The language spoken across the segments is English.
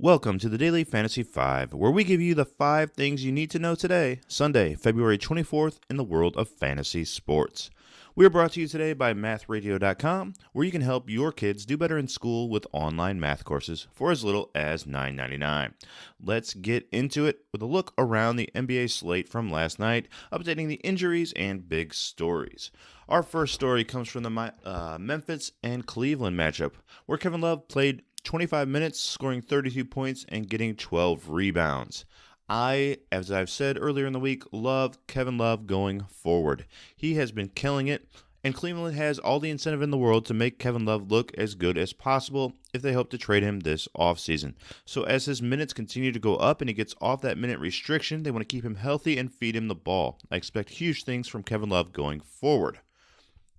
Welcome to the Daily Fantasy 5, where we give you the 5 things you need to know today, Sunday, February 24th, in the world of fantasy sports. We are brought to you today by MathRadio.com, where you can help your kids do better in school with online math courses for as little as $9.99. Let's get into it with a look around the NBA slate from last night, updating the injuries and big stories. Our first story comes from the Memphis and Cleveland matchup, where Kevin Love played 25 minutes, scoring 32 points and getting 12 rebounds. As I've said earlier in the week, love Kevin Love going forward. He has been killing it, and Cleveland has all the incentive in the world to make Kevin Love look as good as possible if they hope to trade him this offseason. So as his minutes continue to go up and he gets off that minute restriction, they want to keep him healthy and feed him the ball. I expect huge things from Kevin Love going forward.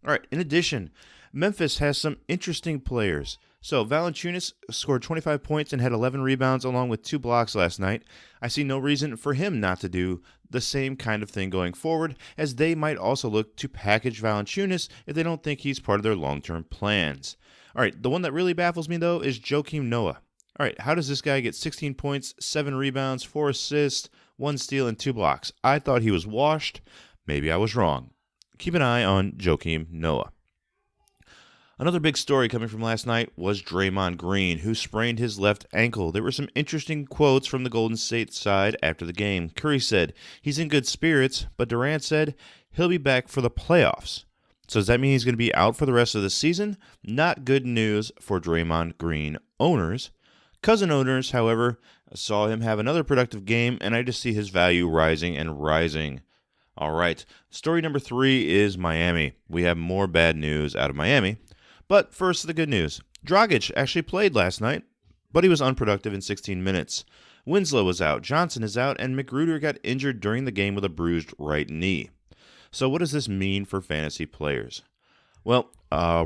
All right, in addition, Memphis has some interesting players. So Valanciunas scored 25 points and had 11 rebounds along with 2 blocks last night. I see no reason for him not to do the same kind of thing going forward, as they might also look to package Valanciunas if they don't think he's part of their long-term plans. All right, the one that really baffles me, though, is Joakim Noah. All right, how does this guy get 16 points, 7 rebounds, 4 assists, 1 steal, and 2 blocks? I thought he was washed. Maybe I was wrong. Keep an eye on Joakim Noah. Another big story coming from last night was Draymond Green, who sprained his left ankle. There were some interesting quotes from the Golden State side after the game. Curry said he's in good spirits, but Durant said he'll be back for the playoffs. So does that mean he's going to be out for the rest of the season? Not good news for Draymond Green owners. Cousin owners, however, saw him have another productive game, and I just see his value rising and rising. All right, story number 3 is Miami. We have more bad news out of Miami. But first, the good news. Dragic actually played last night, but he was unproductive in 16 minutes. Winslow was out, Johnson is out, and McGruder got injured during the game with a bruised right knee. So what does this mean for fantasy players? Well,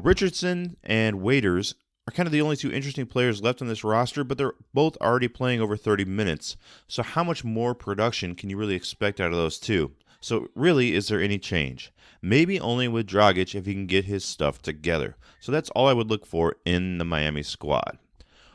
Richardson and Waiters are kind of the only 2 interesting players left on this roster, but they're both already playing over 30 minutes. So how much more production can you really expect out of those 2? So really, is there any change? Maybe only with Dragic if he can get his stuff together. So that's all I would look for in the Miami squad.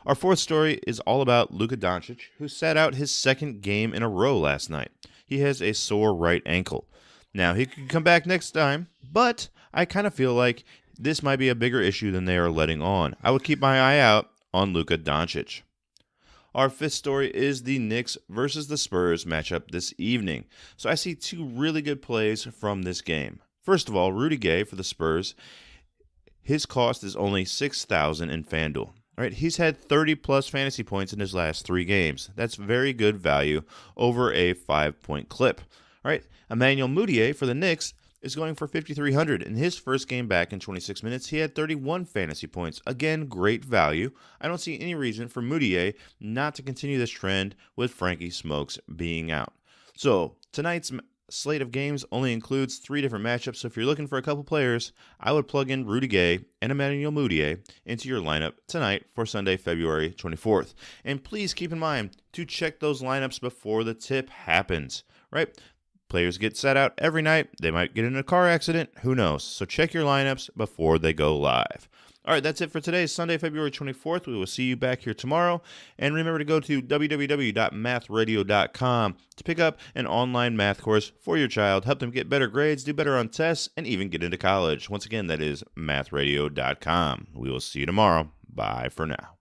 Our fourth story is all about Luka Doncic, who sat out his 2nd game in a row last night. He has a sore right ankle. Now, he could come back next time, but I kind of feel like this might be a bigger issue than they are letting on. I would keep my eye out on Luka Doncic. Our 5th story is the Knicks versus the Spurs matchup this evening. So I see 2 really good plays from this game. First of all, Rudy Gay for the Spurs. His cost is only $6,000 in FanDuel. All right, he's had 30-plus fantasy points in his last 3 games. That's very good value over a 5-point clip. All right, Emmanuel Mudiay for the Knicks is going for $5,300. In his first game back in 26 minutes, he had 31 fantasy points. Again, great value. I don't see any reason for Mudiay not to continue this trend with Frankie Smokes being out. So tonight's slate of games only includes 3 different matchups. So if you're looking for a couple players, I would plug in Rudy Gay and Emmanuel Mudiay into your lineup tonight for Sunday, February 24th. And please keep in mind to check those lineups before the tip happens, right? Players get set out every night. They might get in a car accident. Who knows? So check your lineups before they go live. All right, that's it for today, Sunday, February 24th. We will see you back here tomorrow. And remember to go to www.mathradio.com to pick up an online math course for your child. Help them get better grades, do better on tests, and even get into college. Once again, that is mathradio.com. We will see you tomorrow. Bye for now.